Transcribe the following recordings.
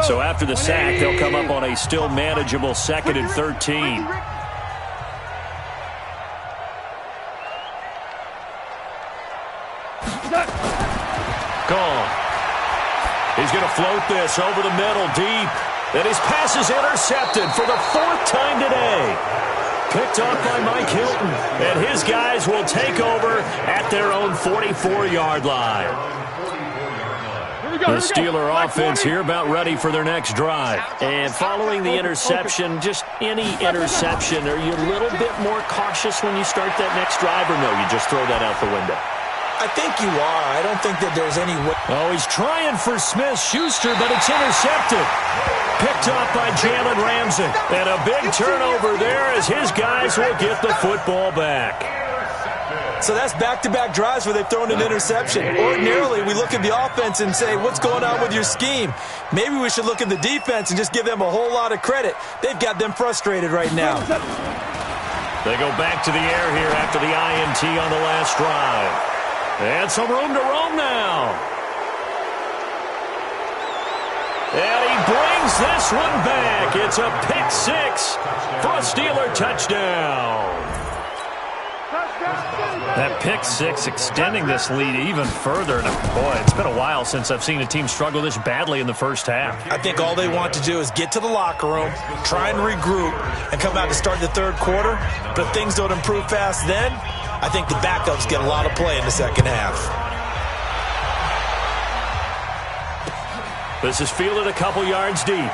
So after the sack, they'll come up on a still manageable 2nd and 13. Gone. He's going to float this over the middle deep. And his pass is intercepted for the 4th time today. Picked off by Mike Hilton. And his guys will take over at their own 44-yard line. The Steeler offense here about ready for their next drive. And following the interception, just any interception, are you a little bit more cautious when you start that next drive, or no, you just throw that out the window? I think you are. I don't think that there's any way. Oh, he's trying for Smith-Schuster, but it's intercepted. Picked off by Jalen Ramsey. And a big turnover there as his guys will get the football back. So that's back-to-back drives where they've thrown an interception. Ordinarily, we look at the offense and say, what's going on with your scheme? Maybe we should look at the defense and just give them a whole lot of credit. They've got them frustrated right now. They go back to the air here after the INT on the last drive. And some room to roam now. And he brings this one back. It's a pick 6 for a Steeler touchdown. That pick 6 extending this lead even further. And boy, it's been a while since I've seen a team struggle this badly in the first half. I think all they want to do is get to the locker room, try and regroup, and come out to start the third quarter. But if things don't improve fast then, I think the backups get a lot of play in the second half. This is fielded a couple yards deep.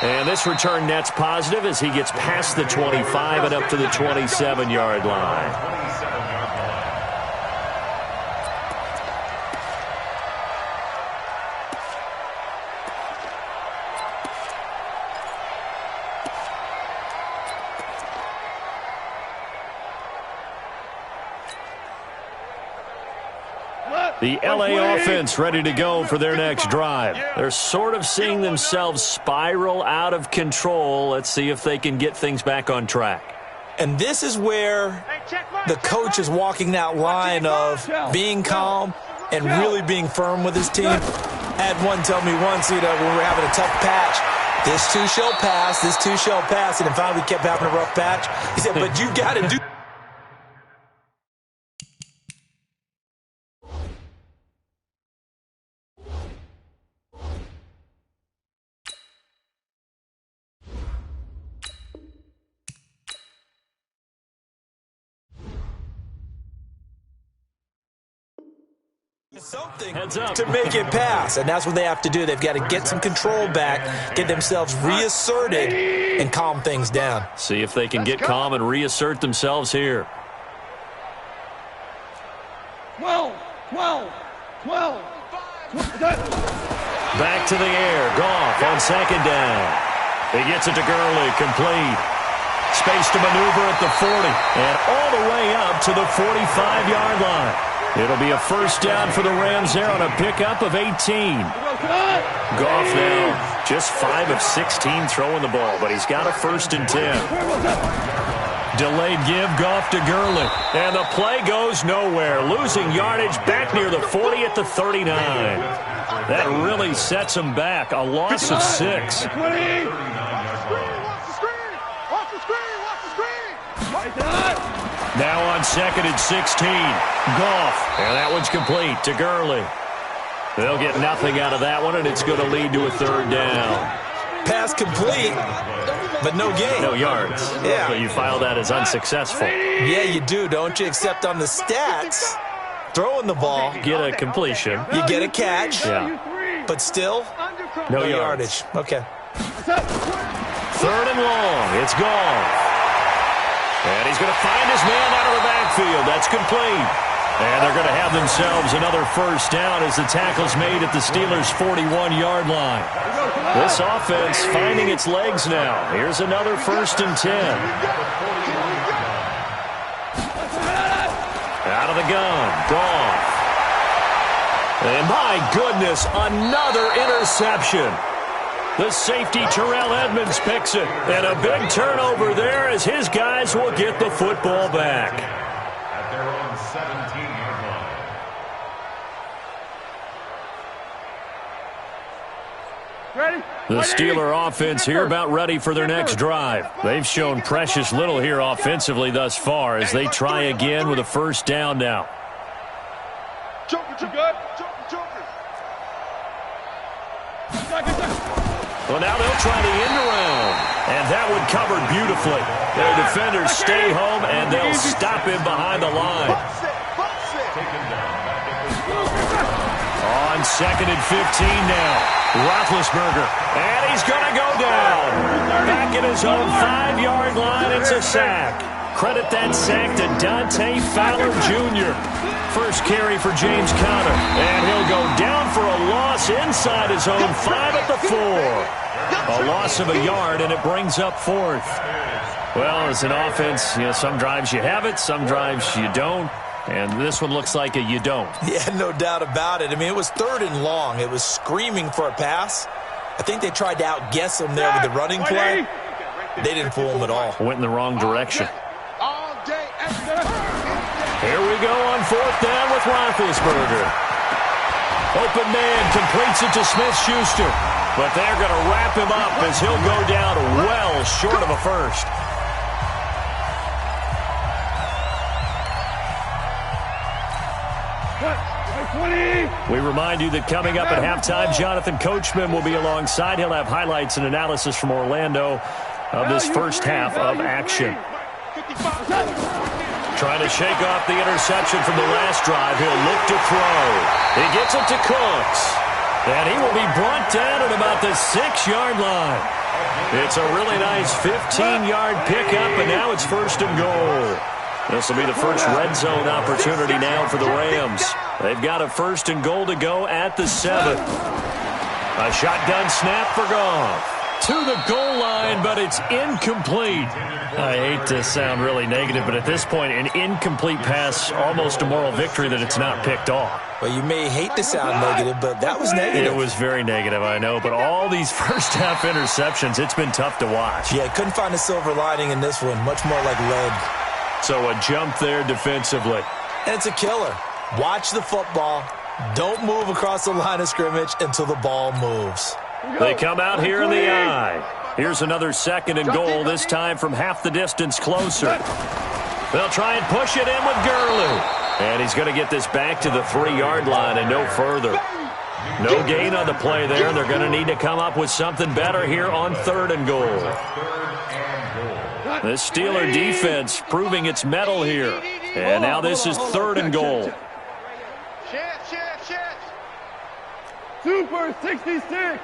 And this return net's positive as he gets past the 25 and up to the 27-yard line. The LA offense ready to go for their next drive. They're sort of seeing themselves spiral out of control. Let's see if they can get things back on track. And this is where the coach is walking that line of being calm and really being firm with his team. I had one tell me once, when we were having a tough patch, this too shall pass, this too shall pass. And then finally we kept having a rough patch. He said, but you got to do something to make it pass, and that's what they have to do. They've got to get some control back, get themselves reasserted, and calm things down. See if they can get calm and reassert themselves here. 12. Back to the air. Goff on 2nd down. He gets it to Gurley, complete. Space to maneuver at the 40, and all the way up to the 45-yard line. It'll be a first down for the Rams there on a pickup of 18. Goff now just 5 of 16 throwing the ball, but he's got a 1st and 10. Delayed give, Goff to Gurley. And the play goes nowhere. Losing yardage back near the 40 at the 39. That really sets him back. A loss of 6. Now on 2nd and 16. Goff. And that one's complete to Gurley. They'll get nothing out of that one, and it's going to lead to a 3rd down. Pass complete, but no gain. No yards. Yeah. So you file that as unsuccessful. Yeah, you do, don't you? Except on the stats, throwing the ball. Get a completion. You get a catch. Yeah. But still, no yardage. Okay. 3rd and long. It's Goff. And he's going to find his man out of the backfield. That's complete. And they're going to have themselves another first down as the tackle's made at the Steelers' 41-yard line. This offense finding its legs now. Here's another 1st and 10. Out of the gun. Goff. And my goodness, another interception. The safety, Terrell Edmonds, picks it. And a big turnover there as his guys will get the football back. At their own 17-yard The Steeler offense here about ready for their next drive. They've shown precious little here offensively thus far as they try again with a first down now. Well, now they'll try the end around, and that one covered beautifully. Their defenders stay home, and they'll stop him behind the line. On 2nd and 15 now, Roethlisberger, and he's going to go down. Back at his own 5-yard line, it's a sack. Credit that sack to Dante Fowler Jr. First carry for James Conner, and he'll go down for a loss inside his own 5 at the 4. A loss of a yard, and it brings up 4th. Well, as an offense, some drives you have it, some drives you don't. And this one looks like a you don't. Yeah, no doubt about it. I mean, it was 3rd and long. It was screaming for a pass. I think they tried to outguess him there with the running play. They didn't fool him at all. Went in the wrong direction. Here we go on 4th down with Roethlisberger. Open man completes it to Smith-Schuster. But they're going to wrap him up as he'll go down well short of a first. We remind you that coming up at halftime, Jonathan Coachman will be alongside. He'll have highlights and analysis from Orlando of this first half of action. Trying to shake off the interception from the last drive. He'll look to throw. He gets it to Cooks. And he will be brought down at about the 6-yard line. It's a really nice 15-yard pickup, and now it's 1st and goal. This will be the first red zone opportunity now for the Rams. They've got a 1st and goal to go at the 7. A shotgun snap for Goff. To the goal line, but it's incomplete. I hate to sound really negative, but at this point, an incomplete pass, almost a moral victory that it's not picked off. Well, you may hate to sound negative, but that was negative. It was very negative, I know, but all these first-half interceptions, it's been tough to watch. Yeah, couldn't find a silver lining in this one, much more like lead. So a jump there defensively. And it's a killer. Watch the football. Don't move across the line of scrimmage until the ball moves. They come out here in the eye. Here's another 2nd and goal, this time from half the distance closer. They'll try and push it in with Gurley. And he's going to get this back to the 3-yard line and no further. No gain on the play there, and they're going to need to come up with something better here on 3rd and goal. The Steeler defense proving its mettle here. And now this is 3rd and goal. Super 66.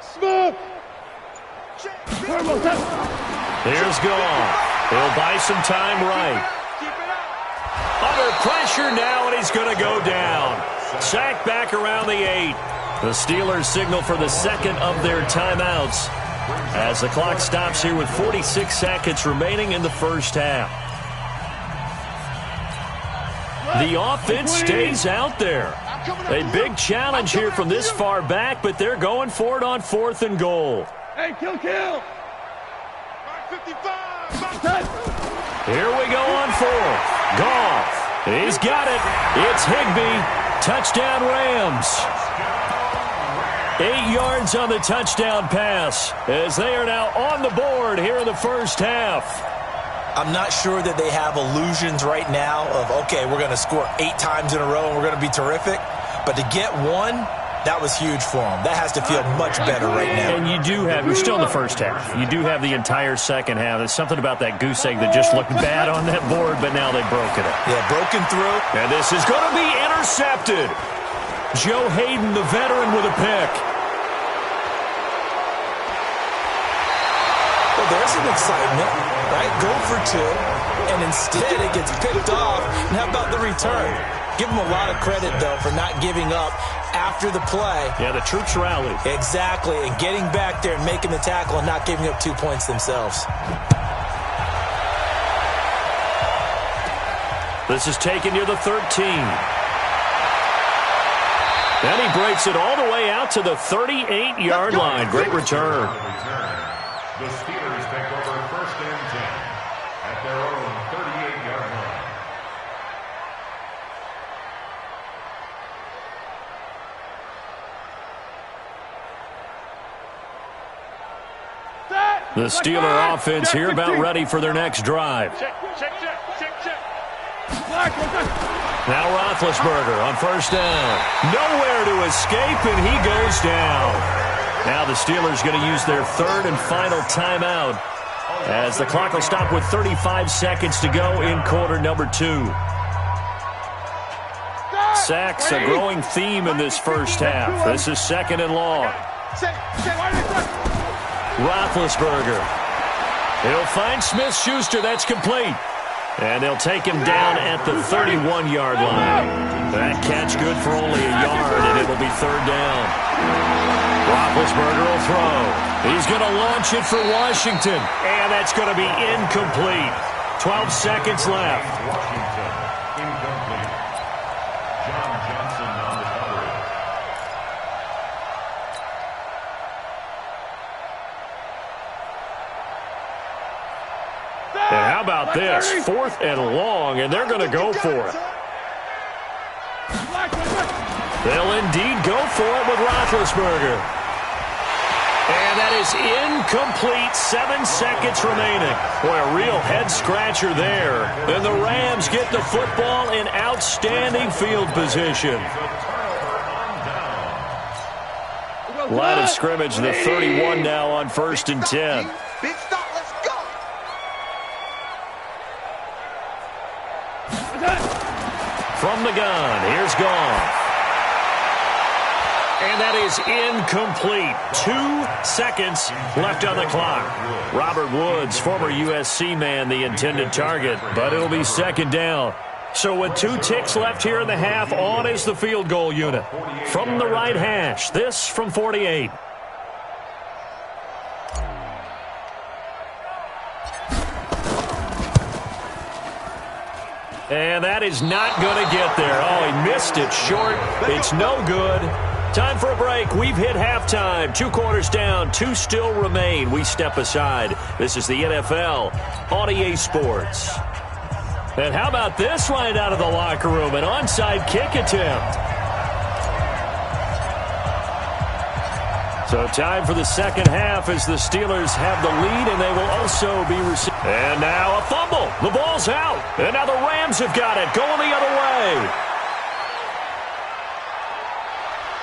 Smoke. Here's Goff. He'll buy some time right. Under pressure now, and he's going to go down. Sacked back around the 8. The Steelers signal for the 2nd of their timeouts as the clock stops here with 46 seconds remaining in the first half. The offense stays out there. A big challenge here from this far back, but they're going for it on 4th and goal. Hey, kill. Here we go on 4th. Goff. He's got it. It's Higbee. Touchdown Rams. 8 yards on the touchdown pass as they are now on the board here in the first half. I'm not sure that they have illusions right now of, okay, we're going to score 8 times in a row and we're going to be terrific. But to get one, that was huge for them. That has to feel much better right now. And you do have, you're still in the first half. You do have the entire second half. There's something about that goose egg that just looked bad on that board, but now they've broken it. Yeah, broken through. And this is going to be intercepted. Joe Hayden, the veteran, with a pick. Well, there's some excitement, right? Go for 2, and instead it gets picked off. And how about the return? Give them a lot of credit, though, for not giving up after the play. Yeah, the troops rallied. Exactly, and getting back there and making the tackle and not giving up 2 points themselves. This is taken near the 13. And he breaks it all the way out to the 38-yard line. Great return. The Steelers take over 1st and 10 at their own 38-yard line. The Steeler offense here about ready for their next drive. Now Roethlisberger on first down. Nowhere to escape, and he goes down. Now the Steelers going to use their third and final timeout as the clock will stop with 35 seconds to go in quarter number 2. Sacks, a growing theme in this first half. This is second and long. Roethlisberger. He'll find Smith-Schuster. That's complete. And they'll take him down at the 31-yard line. That catch good for only a yard, and it'll be third down. Roethlisberger will throw. He's going to launch it for Washington, and that's going to be incomplete. 12 seconds left. Washington, incomplete. John Johnson on the coverage. And how about this? 4th and long, and they're going to go for it. They'll indeed go for it with Roethlisberger. And that is incomplete. 7 seconds remaining. Boy, a real head-scratcher there. And the Rams get the football in outstanding field position. Line of scrimmage, the 31 now on 1st and 10. Big stop, let's go. From the gun, here's Goff. And that is incomplete. 2 seconds left on the clock. Robert Woods, former USC man, the intended target, but it'll be second down. So with 2 ticks left here in the half, on is the field goal unit. From the right hash, this from 48. And that is not going to get there. Oh, he missed it short. It's no good. Time for a break. We've hit halftime. 2 quarters down. 2 still remain. We step aside. This is the NFL on EA Sports. And how about this right out of the locker room? An onside kick attempt. So time for the second half as the Steelers have the lead, and they will also be receiving. And now a fumble. The ball's out. And now the Rams have got it, going the other way.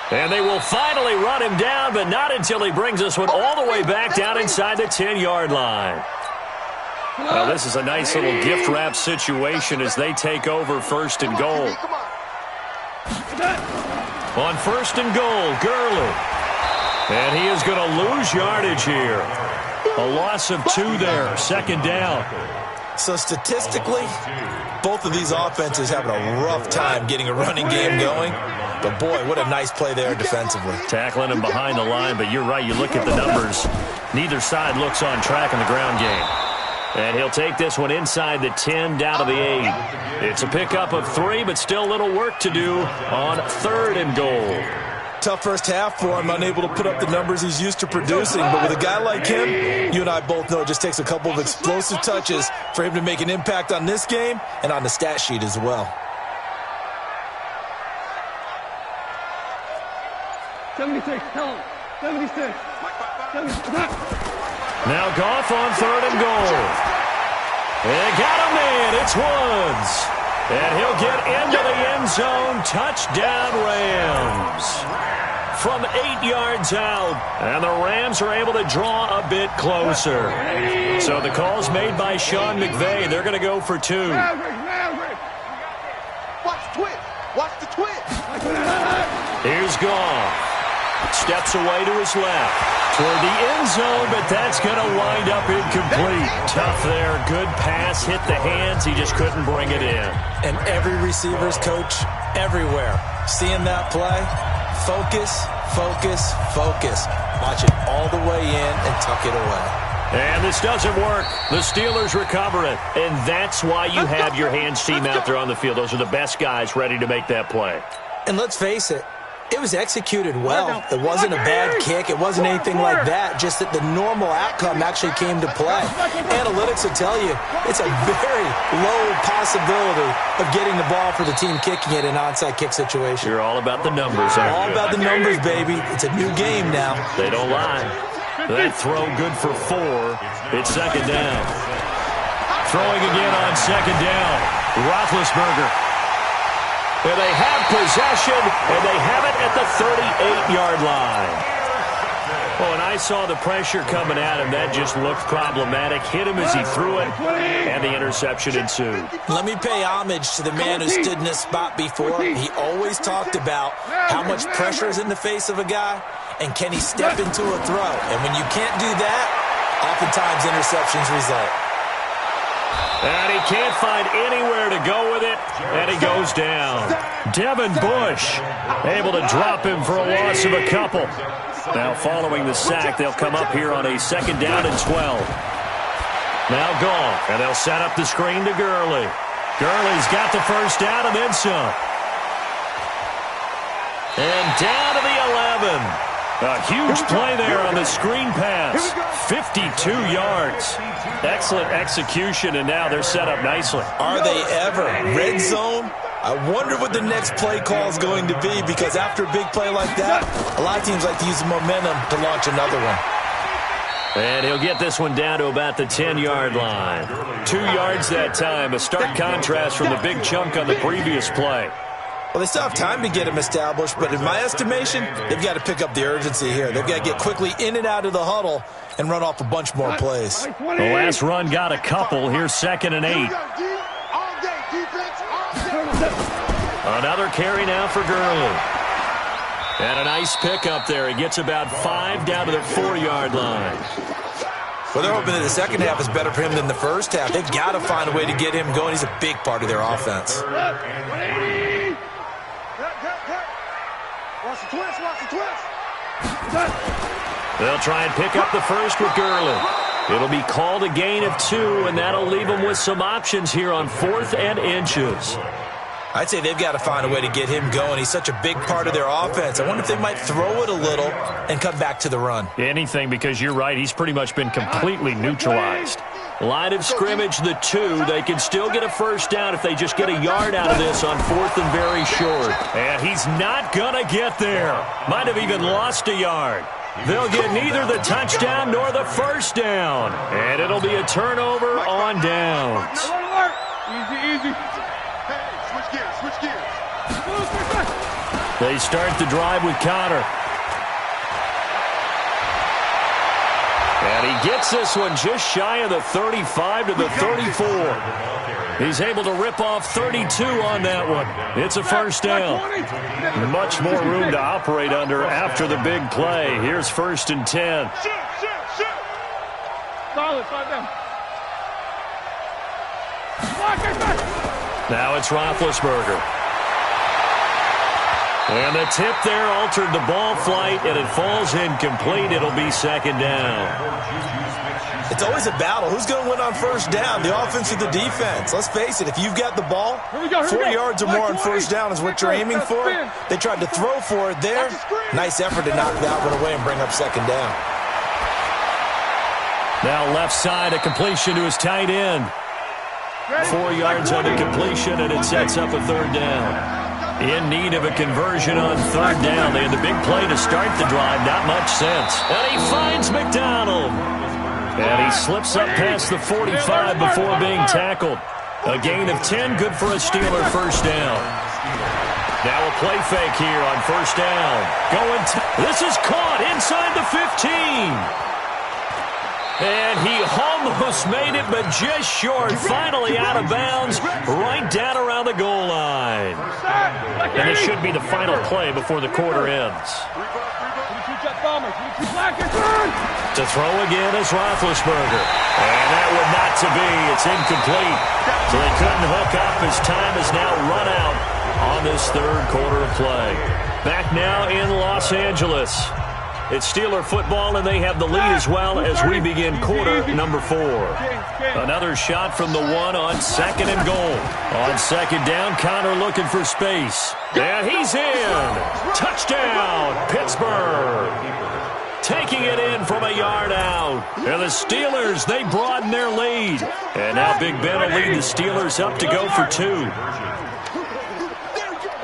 And they will finally run him down, but not until he brings this one all the way back down inside the 10-yard line. Now this is a nice little gift wrap situation as they take over 1st and goal. On 1st and goal, Gurley. And he is going to lose yardage here. A loss of 2 there, second down. So statistically, both of these offenses having a rough time getting a running game going. But boy, what a nice play there defensively. Tackling him behind the line, but you're right, you look at the numbers. Neither side looks on track in the ground game. And he'll take this one inside the 10, down to the 8. It's a pickup of 3, but still a little work to do on 3rd and goal. Tough first half for him, unable to put up the numbers he's used to producing. But with a guy like him, you and I both know it just takes a couple of explosive touches for him to make an impact on this game and on the stat sheet as well. 76, tell him. 76. Now Goff on 3rd and goal. And got him in. It's Woods. And he'll get into the end zone. Touchdown, Rams. From 8 yards out. And the Rams are able to draw a bit closer. So the call's made by Sean McVay. They're going to go for 2. Watch the twist. Watch the twist. Here's Goff. Steps away to his left. Toward the end zone, but that's going to wind up incomplete. Tough there. Good pass. Hit the hands. He just couldn't bring it in. And every receiver's coach everywhere. Seeing that play, focus, focus, focus. Watch it all the way in and tuck it away. And this doesn't work. The Steelers recover it. And that's why you have your hands team out there on the field. Those are the best guys ready to make that play. And let's face it, it was executed well. It wasn't a bad kick. It wasn't anything like that. Just that the normal outcome actually came to play. Analytics will tell you it's a very low possibility of getting the ball for the team kicking it in an onside kick situation. You're all about the numbers, aren't you? All about the numbers, baby. It's a new game now. They don't lie. That throw good for 4. It's second down. Throwing again on second down. Roethlisberger. And they have possession, and they have it at the 38-yard line. Oh, and I saw the pressure coming at him. That just looked problematic. Hit him as he threw it, and the interception ensued. Let me pay homage to the man who stood in this spot before. He always talked about how much pressure is in the face of a guy, and can he step into a throw. And when you can't do that, oftentimes interceptions result. And he can't find anywhere to go with it, and he goes down. Devin Bush able to drop him for a loss of a couple. Now following the sack, they'll come up here on a second down and 12. Now Goff, and they'll set up the screen to Gurley. Gurley's got the first down and then some. And down to the 11. A huge play there on the screen pass. 52 yards. Excellent execution, and now they're set up nicely. Are they ever? Red zone? I wonder what the next play call is going to be, because after a big play like that, a lot of teams like to use the momentum to launch another one. And he'll get this one down to about the 10-yard line. 2 yards that time, a stark contrast from the big chunk on the previous play. Well, they still have time to get him established, but in my estimation, they've got to pick up the urgency here. They've got to get quickly in and out of the huddle and run off a bunch more plays. The last run got a couple. Here's 2nd and 8. Another carry now for Gurley. And a nice pickup there. He gets about 5 down to the 4-yard line. Well, they're hoping that the second half is better for him than the first half. They've got to find a way to get him going. He's a big part of their offense. Watch the twist, watch the twist. They'll try and pick up the first with Gurley. It'll be called a gain of 2, and that'll leave them with some options here on 4th and inches. I'd say they've got to find a way to get him going. He's such a big part of their offense. I wonder if they might throw it a little and come back to the run. Anything, because you're right. He's pretty much been completely neutralized. Line of scrimmage, the 2. They can still get a first down if they just get a yard out of this on 4th and very short. And he's not going to get there. Might have even lost a yard. They'll get neither the touchdown nor the first down. And it'll be a turnover on downs. Easy. Hey, switch gears. They start the drive with Connor. And he gets this one just shy of the 35 to the 34. He's able to rip off 32 on that one. It's a first down. Much more room to operate under after the big play. Here's 1st and 10. Solid, slide down. Now it's Roethlisberger. And the tip there altered the ball flight, and it falls incomplete. It'll be 2nd down. It's always a battle. Who's going to win on first down, the offense or the defense? Let's face it, if you've got the ball, 4 yards or more on first down is what you're aiming for. They tried to throw for it there. Nice effort to knock that one away and bring up 2nd down. Now left side, a completion to his tight end. 4 yards on the completion, and it sets up a 3rd down. In need of a conversion on 3rd down. They had the big play to start the drive. Not much sense. And he finds McDonald. And he slips up past the 45 before being tackled. A gain of 10, good for a Steeler first down. Now a play fake here on first down. This is caught inside the 15. And he almost made it, but just short. Finally out of bounds, right down around the goal line. And this should be the final play before the quarter ends. To throw again is Roethlisberger. And that would not to be. It's incomplete. So they couldn't hook up as time is now run out on this 3rd quarter of play. Back now in Los Angeles. It's Steeler football, and they have the lead as well as we begin quarter number 4. Another shot from the 1 on 2nd and goal. On 2nd down, Connor looking for space. And he's in. Touchdown, Pittsburgh. Taking it in from a yard out. And the Steelers, they broaden their lead. And now Big Ben will lead the Steelers up to go for 2.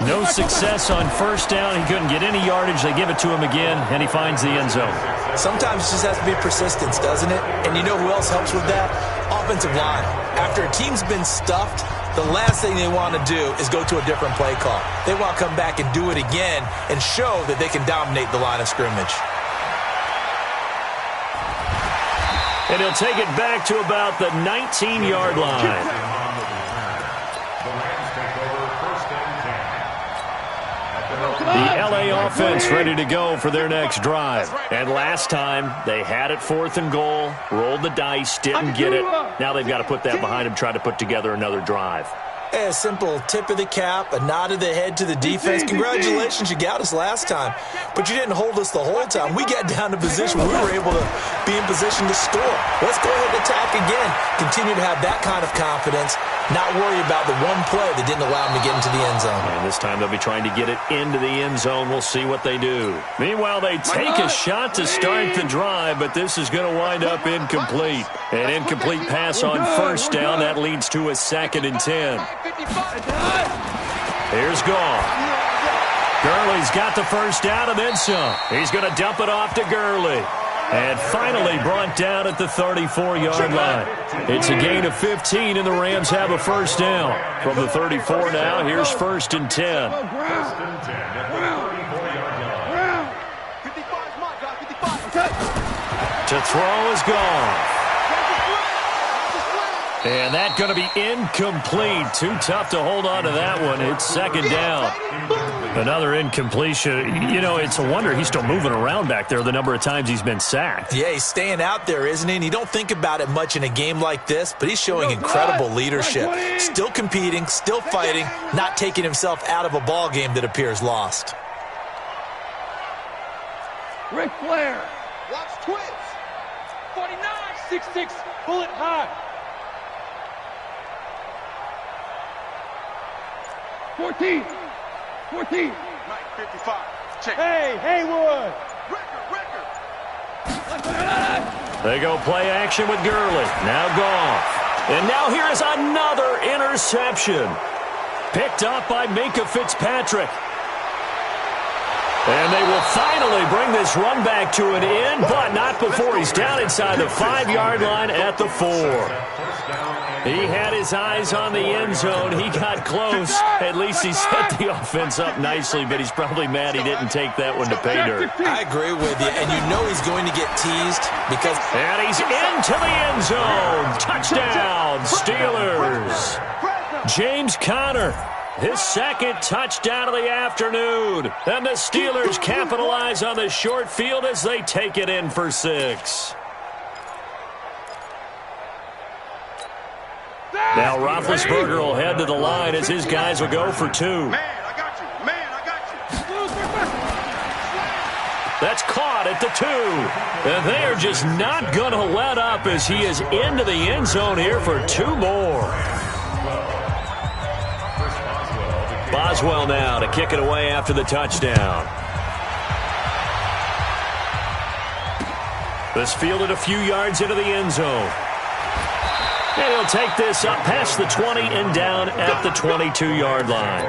No success on first down. He couldn't get any yardage. They give it to him again, and he finds the end zone. Sometimes it just has to be persistence, doesn't it? And you know who else helps with that? Offensive line. After a team's been stuffed, the last thing they want to do is go to a different play call. They want to come back and do it again and show that they can dominate the line of scrimmage. And he'll take it back to about the 19-yard line. The LA offense ready to go for their next drive. And last time, they had it 4th and goal, rolled the dice, didn't get it. Now they've got to put that behind them, try to put together another drive. A simple tip of the cap, a nod of the head to the defense. Congratulations, you got us last time. But you didn't hold us the whole time. We got down to position where we were able to be in position to score. Let's go ahead and attack again. Continue to have that kind of confidence, not worry about the one play that didn't allow them to get into the end zone. And this time they'll be trying to get it into the end zone. We'll see what they do. Meanwhile, they take a shot to start the drive, but this is going to wind up incomplete. An incomplete pass on first down. That leads to a 2nd and 10. Here's Goff. Gurley's got the first down and then some. He's going to dump it off to Gurley. And finally brought down at the 34-yard line. It's a gain of 15, and the Rams have a first down. From the 34 now, here's 1st and 10. To throw is gone. And that's going to be incomplete. Too tough to hold on to that one. It's 2nd down. Another incompletion. You know, it's a wonder he's still moving around back there the number of times he's been sacked. Yeah, he's staying out there, isn't he? And you don't think about it much in a game like this, but he's showing incredible leadership. Still competing, still fighting, not taking himself out of a ball game that appears lost. Ric Flair. Watch twins. 49, 6'6", bullet high. 14. Mike, 55. Check. Hey, Haywood. Record. They go play action with Gurley. Now Goff. And now here is another interception. Picked up by Minkah Fitzpatrick. And they will finally bring this run back to an end, but not before he's down inside the 5-yard line at the 4. He had his eyes on the end zone. He got close. At least he set the offense up nicely, but he's probably mad he didn't take that one to pay dirt. I agree with you, and you know he's going to get teased because... And he's into the end zone. Touchdown, Steelers. James Conner, his 2nd touchdown of the afternoon. And the Steelers capitalize on the short field as they take it in for 6. Now Roethlisberger will head to the line as his guys will go for 2. Man, I got you. That's caught at the 2. And they are just not going to let up as he is into the end zone here for 2 more. Boswell now to kick it away after the touchdown. This fielded a few yards into the end zone. And he'll take this up past the 20 and down at the 22-yard line.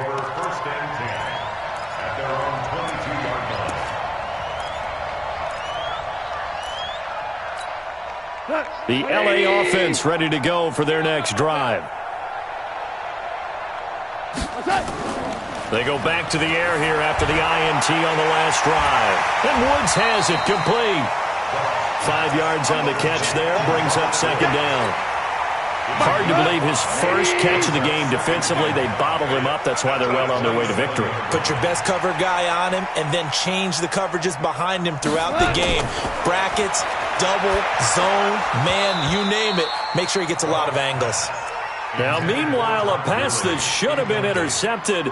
The LA offense ready to go for their next drive. They go back to the air here after the INT on the last drive. And Woods has it complete. 5 yards on the catch there, brings up 2nd down. Hard to believe his first catch of the game defensively. They bottled him up. That's why they're well on their way to victory. Put your best cover guy on him and then change the coverages behind him throughout the game. Brackets, double, zone, man, you name it. Make sure he gets a lot of angles. Now, meanwhile, a pass that should have been intercepted,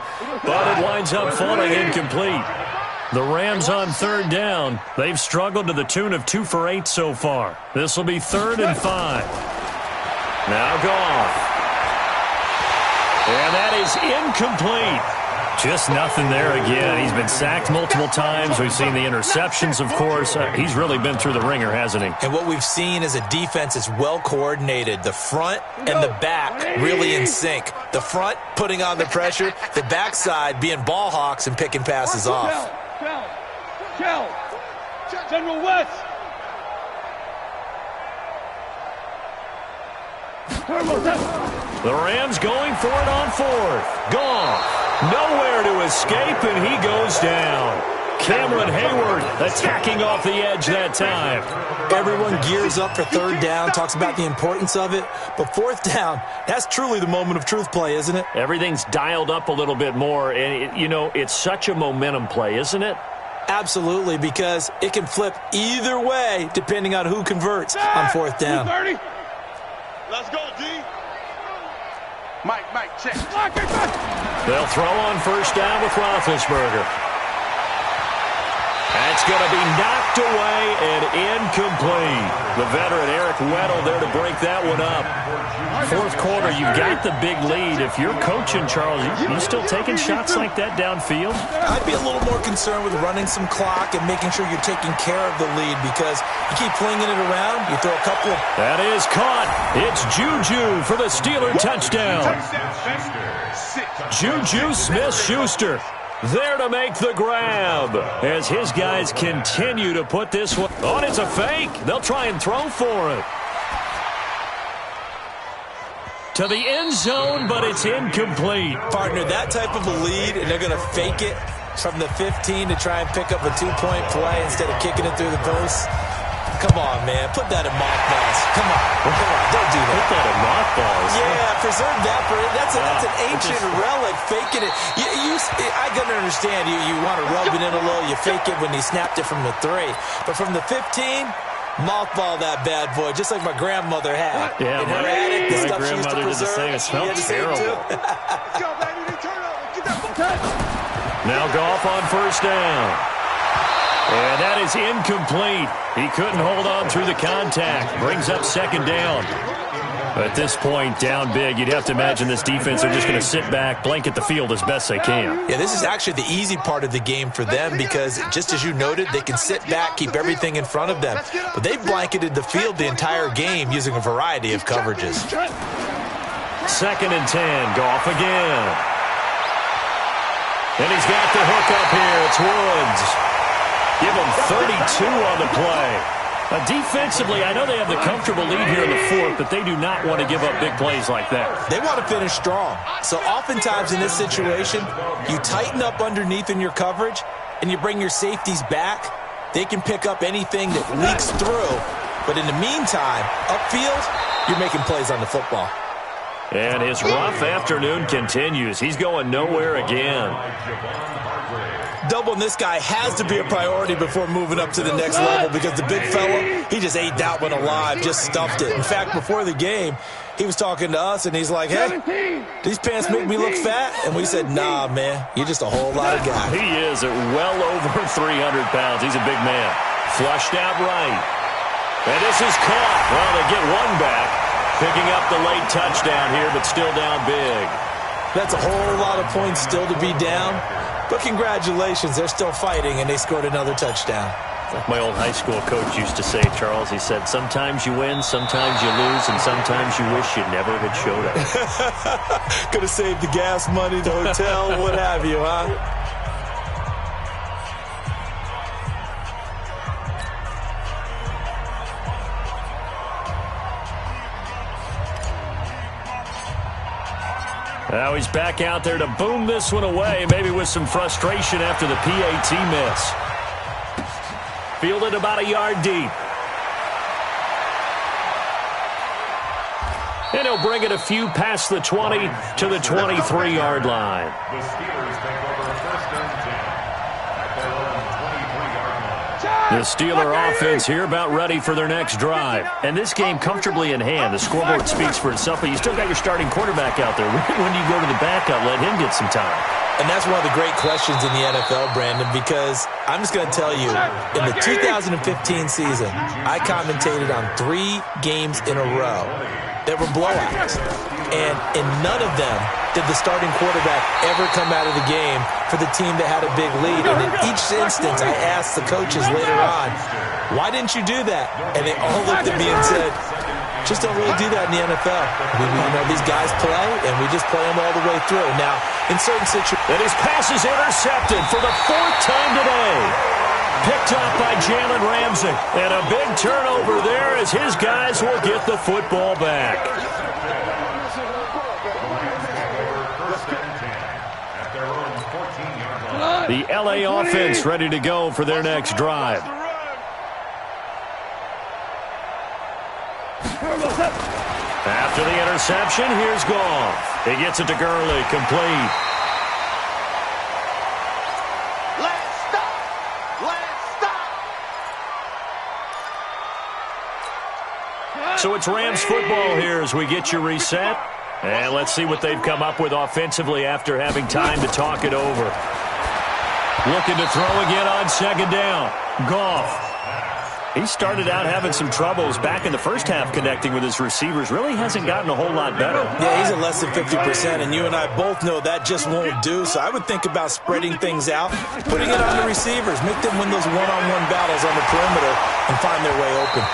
but it winds up falling incomplete. The Rams on 3rd down. They've struggled to the tune of 2 for 8 so far. This will be 3rd and 5. Now Goff. And that is incomplete. Just nothing there again. He's been sacked multiple times. We've seen the interceptions, of course. He's really been through the ringer, hasn't he? And what we've seen is a defense is well coordinated. The front and the back really in sync. The front putting on the pressure, the backside being ball hawks and picking passes off. Shell. General West. The Rams going for it on fourth. Gone. Nowhere to escape, and he goes down. Cameron Hayward attacking off the edge that time. Everyone gears up for third down, talks about the importance of it. But fourth down, that's truly the moment of truth play, isn't it? Everything's dialed up a little bit more. And, it's such a momentum play, isn't it? Absolutely, because it can flip either way depending on who converts on fourth down. Let's go, D. Mike, check. They'll throw on first down with Roethlisberger. That's going to be knocked away and incomplete. The veteran Eric Weddle there to break that one up. Fourth quarter, you've got the big lead. If you're coaching, Charles, you still taking shots like that downfield? I'd be a little more concerned with running some clock and making sure you're taking care of the lead, because you keep flinging it around, you throw a couple of... That is caught. It's Juju for the Steeler touchdown. Juju Smith-Schuster there to make the grab as his guys continue to put this one on. It's a fake. They'll try and throw for it. To the end zone, but it's incomplete. Partner, that type of a lead, and they're going to fake it from the 15 to try and pick up a 2-point play instead of kicking it through the post. Come on, man. Put that in mothballs. Come on. Don't do that. Put that in mothballs. Yeah, preserve that for it. That's an ancient relic. Faking it. I can understand. You want to rub it in a little. You fake it when he snapped it from the 3. But from the 15, mothball that bad boy, just like my grandmother had. Yeah, in her attic, the my stuff she used to grandmother did the preserve. same. It smelled terrible. Let's go, baby. Turn over. Get that. Now Goff on first down. And that is incomplete. He couldn't hold on through the contact. Brings up second down. At this point, down big, you'd have to imagine this defense are just going to sit back, blanket the field as best they can. Yeah, this is actually the easy part of the game for them, because just as you noted, they can sit back, keep everything in front of them. But they've blanketed the field the entire game using a variety of coverages. Second and 10. Goff again. And he's got the hook up here. It's Woods. Give him 32 on the play. Defensively, I know they have the comfortable lead here in the fourth, but they do not want to give up big plays like that. They want to finish strong. So oftentimes in this situation, you tighten up underneath in your coverage, and you bring your safeties back. They can pick up anything that leaks through. But in the meantime, upfield, you're making plays on the football. And his rough afternoon continues. He's going nowhere again. Doubling this guy has to be a priority before moving up to the next level, because the big fella, he just ate that one alive, just stuffed it. In fact, before the game, he was talking to us, and he's like, hey, these pants make me look fat? And we said, nah, man, you're just a whole lot of guy. He is at well over 300 pounds. He's a big man. Flushed out right. And this is caught. Well, they get one back. Picking up the late touchdown here, but still down big. That's a whole lot of points still to be down. But congratulations, they're still fighting, and they scored another touchdown. Like my old high school coach used to say, Charles, he said, sometimes you win, sometimes you lose, and sometimes you wish you never had showed up. Could have saved the gas money, the hotel, what have you, huh? Now he's back out there to boom this one away, maybe with some frustration after the PAT miss. Fielded about a yard deep. And he'll bring it a few past the 20 to the 23-yard line. The Steelers take over first and 10 at their own 23-yard line. The Steeler offense here about ready for their next drive. And this game comfortably in hand. The scoreboard speaks for itself, but you still got your starting quarterback out there. When do you go to the backup, let him get some time? And that's one of the great questions in the NFL, Brandon, because I'm just going to tell you, in the 2015 season, I commentated on 3 games in a row that were blowouts. And in none of them did the starting quarterback ever come out of the game for the team that had a big lead. And in each instance, I asked the coaches later on, why didn't you do that? And they all looked at me and said, just don't really do that in the NFL. These guys play, and we just play them all the way through. Now, in certain situations... And his pass is intercepted for the 4th time today. Picked up by Jalen Ramsey. And a big turnover there as his guys will get the football back. The LA offense ready to go for their next drive. After the interception, here's Goff. He gets it to Gurley, complete. Let's stop. So it's Rams football here as we get you reset. And let's see what they've come up with offensively after having time to talk it over. Looking to throw again on 2nd down. Goff. He started out having some troubles back in the first half connecting with his receivers. Really hasn't gotten a whole lot better. Yeah, he's at less than 50%, and you and I both know that just won't do. So I would think about spreading things out, putting it on the receivers, make them win those one-on-one battles on the perimeter and find their way open.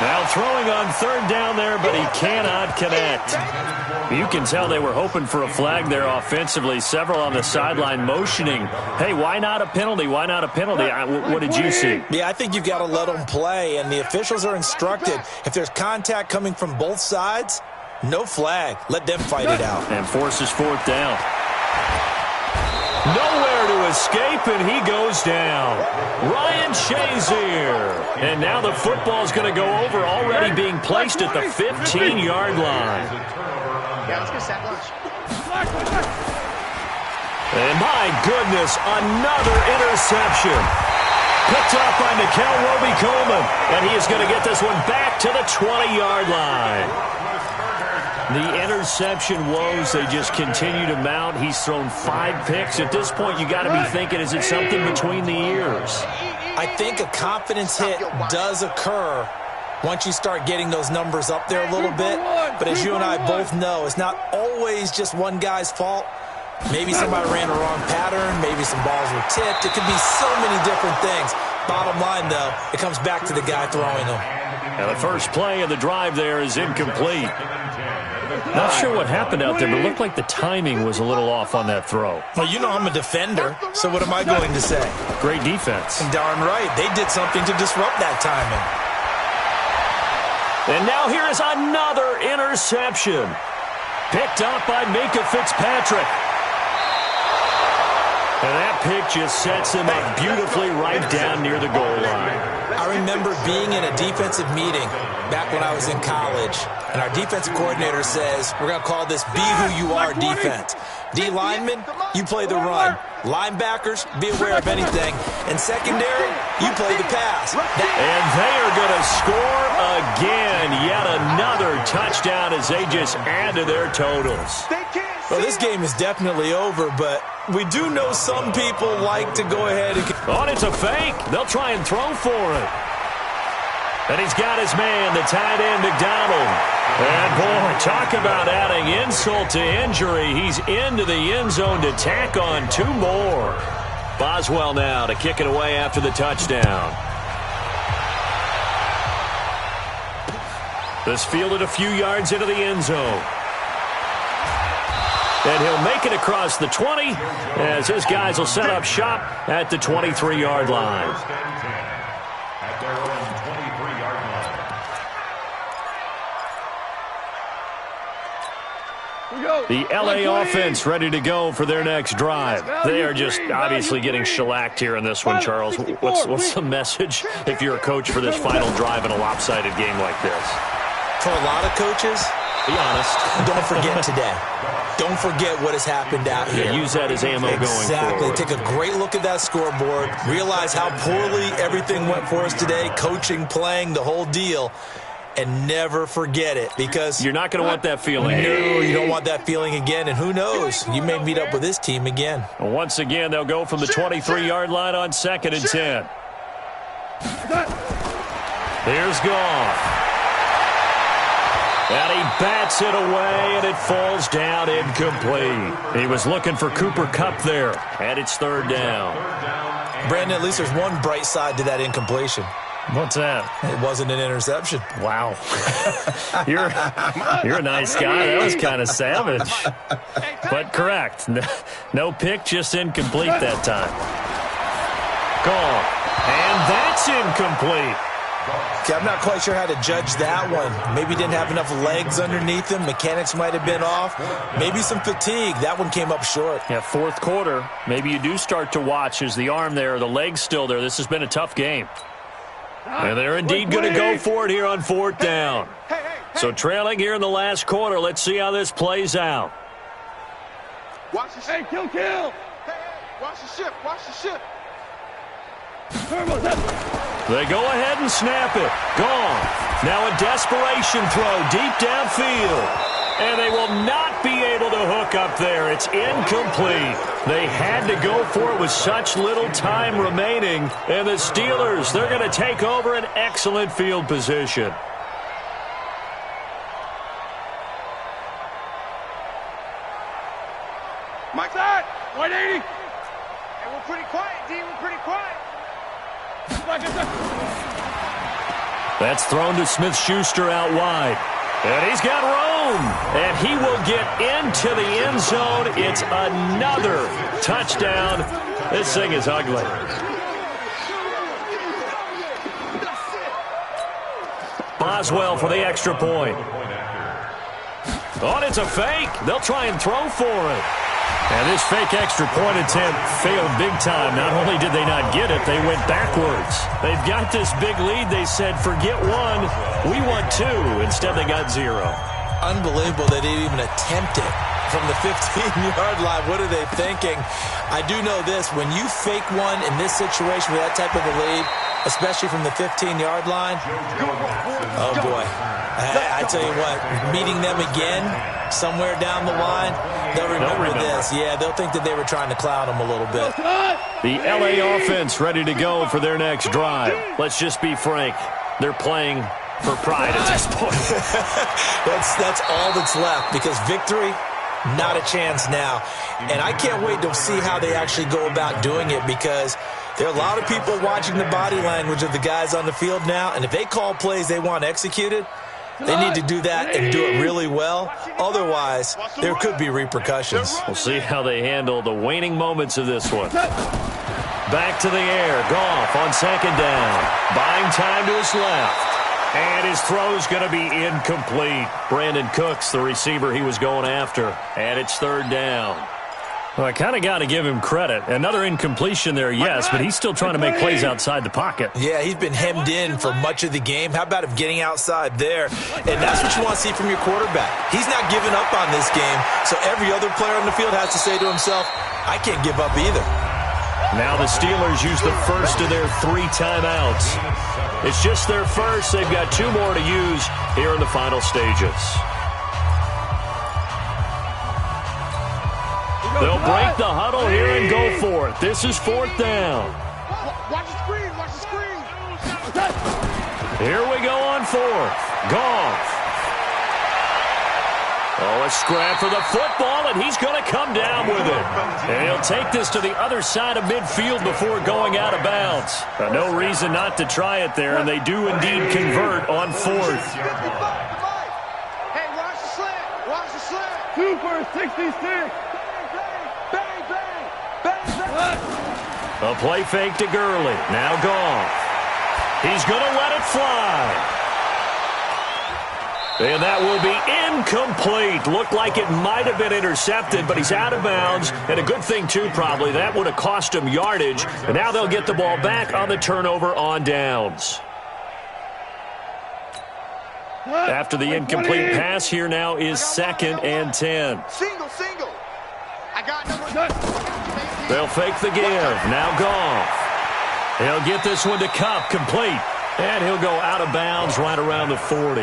Now throwing on 3rd down there, but he cannot connect. You can tell they were hoping for a flag there offensively. Several on the sideline motioning. Hey, why not a penalty? Why not a penalty? What did you see? Yeah, I think you've got to let them play, and the officials are instructed. If there's contact coming from both sides, no flag. Let them fight it out. And forces 4th down. Nowhere to escape, and he goes down. Ryan Shazier. And now the football's going to go over, already being placed at the 15-yard line. Yeah, let's get sack lunch. And my goodness, another interception. Picked up by Nickel Roby-Coleman. And he is going to get this one back to the 20-yard line. The interception woes, they just continue to mount. He's thrown 5 picks. At this point, you got to be thinking, is it something between the ears? I think a confidence hit does occur once you start getting those numbers up there a little bit. But as you and I both know, it's not always just one guy's fault. Maybe somebody ran a wrong pattern. Maybe some balls were tipped. It could be so many different things. Bottom line, though, it comes back to the guy throwing them. And the first play of the drive there is incomplete. Not sure what happened out there, but it looked like the timing was a little off on that throw. Well, you know I'm a defender, so what am I going to say? Great defense. And darn right, they did something to disrupt that timing. And now here is another interception. Picked up by Minkah Fitzpatrick. And that pick just sets him up beautifully right down near the goal line. I remember being in a defensive meeting back when I was in college, and our defensive coordinator says, we're going to call this Be Who You Are defense. D linemen, you play the run. Linebackers, be aware of anything. And secondary, you play the pass. And they are going to score again. Yet another touchdown as they just add to their totals. Well, this game is definitely over, but we do know some people like to go ahead and... Oh, it's a fake. They'll try and throw for it. And he's got his man, the tight end, McDonald. And, boy, talk about adding insult to injury. He's into the end zone to tack on 2 more. Boswell now to kick it away after the touchdown. This fielded a few yards into the end zone. And he'll make it across the 20 as his guys will set up shop at the 23-yard line. At their own 23-yard line. The LA offense ready to go for their next drive. They are just obviously getting shellacked here in this one, Charles. What's the message if you're a coach for this final drive in a lopsided game like this? For a lot of coaches, be honest, don't forget today. Don't forget what has happened out here. Yeah, use that as ammo going forward. Exactly. Take a great look at that scoreboard. Realize how poorly everything went for us today. Coaching, playing, the whole deal. And never forget it, because... You're not going to want that feeling. No, you don't want that feeling again. And who knows? You may meet up with this team again. Once again, they'll go from the 23-yard line on 2nd and 10. Here's Goff. And he bats it away, and it falls down incomplete. He was looking for Cooper Kupp there, and it's third down. Brandon, at least there's one bright side to that incompletion. What's that? It wasn't an interception. Wow. You're a nice guy. That was kind of savage. But correct. No pick, just incomplete that time. Gone. And that's incomplete. Okay, I'm not quite sure how to judge that one. Maybe didn't have enough legs underneath him. Mechanics might have been off. Maybe some fatigue. That one came up short. Yeah, fourth quarter. Maybe you do start to watch. Is the arm there, the leg's still there? This has been a tough game. And they're indeed going to go for it here on fourth down. So trailing here in the last quarter. Let's see how this plays out. Watch the shift. Hey, kill. Watch the shift. Watch the shift. They go ahead and snap it. Gone. Now a desperation throw deep downfield. And they will not be able to hook up there. It's incomplete. They had to go for it with such little time remaining. And the Steelers, they're going to take over an excellent field position. Mike, that 180. Hey, we're pretty quiet, D. We're pretty quiet. That's thrown to Smith-Schuster out wide. And he's got room. And he will get into the end zone. It's another touchdown. This thing is ugly. Boswell for the extra point. Oh, and it's a fake. They'll try and throw for it. And this fake extra point attempt failed big time. Not only did they not get it, they went backwards. They've got this big lead. They said, forget one, we want two. Instead, they got zero. Unbelievable they didn't even attempt it from the 15-yard line. What are they thinking? I do know this. When you fake one in this situation with that type of a lead, especially from the 15-yard line, oh, boy. I tell you what, meeting them again somewhere down the line, they'll remember this. Yeah, they'll think that they were trying to clown them a little bit. The L.A. offense ready to go for their next drive. Let's just be frank. They're playing for pride at this point. That's all that's left, because victory, not a chance now. And I can't wait to see how they actually go about doing it, because there are a lot of people watching the body language of the guys on the field now, and if they call plays they want executed, they need to do that and do it really well. Otherwise, there could be repercussions. We'll see how they handle the waning moments of this one. Back to the air. Goff on second down. Buying time to his left. And his throw's going to be incomplete. Brandon Cooks, the receiver he was going after. And it's third down. Well, I kind of got to give him credit. Another incompletion there, yes, but he's still trying to make plays outside the pocket. Yeah, he's been hemmed in for much of the game. How about him getting outside there? And that's what you want to see from your quarterback. He's not giving up on this game, so every other player on the field has to say to himself, I can't give up either. Now the Steelers use the first of their 3 timeouts. It's just their first. They've got 2 more to use here in the final stages. They'll break the huddle here and go for it. This is fourth down. Watch the screen. Watch the screen. Here we go on fourth. Goff. Oh, a scrap for the football, and he's going to come down with it. And he'll take this to the other side of midfield before going out of bounds. No reason not to try it there, and they do indeed convert on fourth. Hey, watch the slant. Watch the slant. 2 for 66. A play fake to Gurley. Now Goff. He's going to let it fly. And that will be incomplete. Looked like it might have been intercepted, but he's out of bounds. And a good thing, too, probably. That would have cost him yardage. And now they'll get the ball back on the turnover on downs. After the incomplete pass, here now is 2nd and 10. Single. I got number. They'll fake the give. Now Goff. He'll get this one to Kupp, complete. And he'll go out of bounds right around the 40.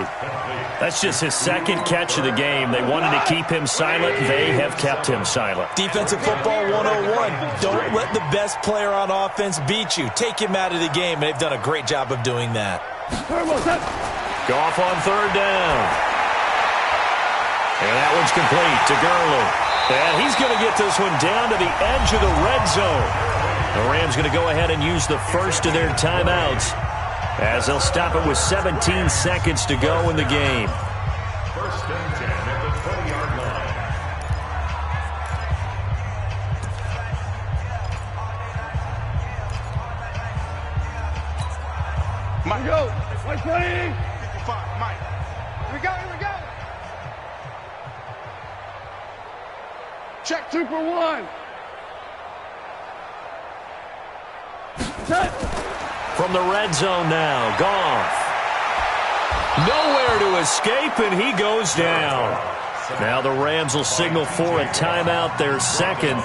That's just his 2nd catch of the game. They wanted to keep him silent. They have kept him silent. Defensive football 101. Don't let the best player on offense beat you. Take him out of the game, and they've done a great job of doing that. Goff on third down. And that one's complete to Gurley. And he's going to get this one down to the edge of the red zone. The Rams going to go ahead and use the first of their timeouts as they'll stop it with 17 seconds to go in the game. First and 10 at the 20-yard line. Mike, go. Mike, 20. 55, Mike. Here we go, here we go. Check 2 for 1. Set. From the red zone now, Goff. Nowhere to escape, and he goes down. Now the Rams will signal for a timeout, their second,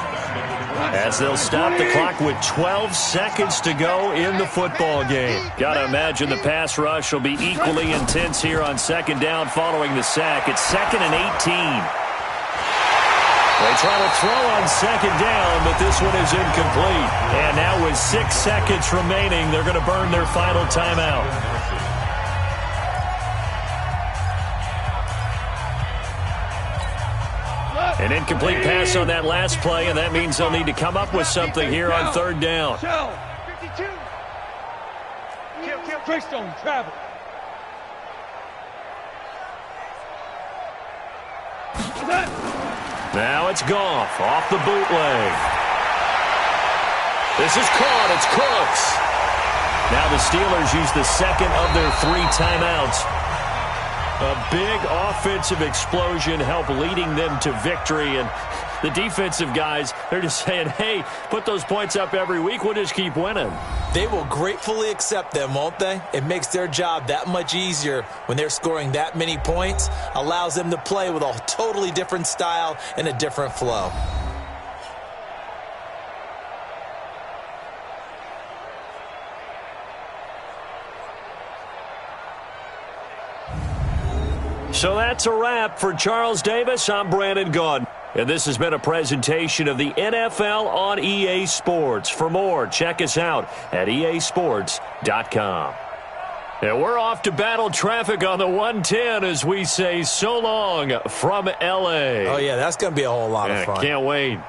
as they'll stop the clock with 12 seconds to go in the football game. Gotta imagine the pass rush will be equally intense here on second down following the sack. It's 2nd and 18. They try to throw on second down, but this one is incomplete. And now with 6 seconds remaining, they're going to burn their final timeout. An incomplete pass on that last play, and that means they'll need to come up with something here on third down. 52. Kill. Trickstone, travel. Set. Now it's Goff off the bootleg. This is caught. It's Cooks. Now the Steelers use the second of their 3 timeouts. A big offensive explosion helped leading them to victory. And the defensive guys, they're just saying, hey, put those points up every week. We'll just keep winning. They will gratefully accept them, won't they? It makes their job that much easier when they're scoring that many points. Allows them to play with a totally different style and a different flow. So that's a wrap for Charles Davis. I'm Brandon Gaudin. And this has been a presentation of the NFL on EA Sports. For more, check us out at easports.com. And we're off to battle traffic on the 110 as we say so long from L.A. Oh, yeah, that's going to be a whole lot of fun. Can't wait.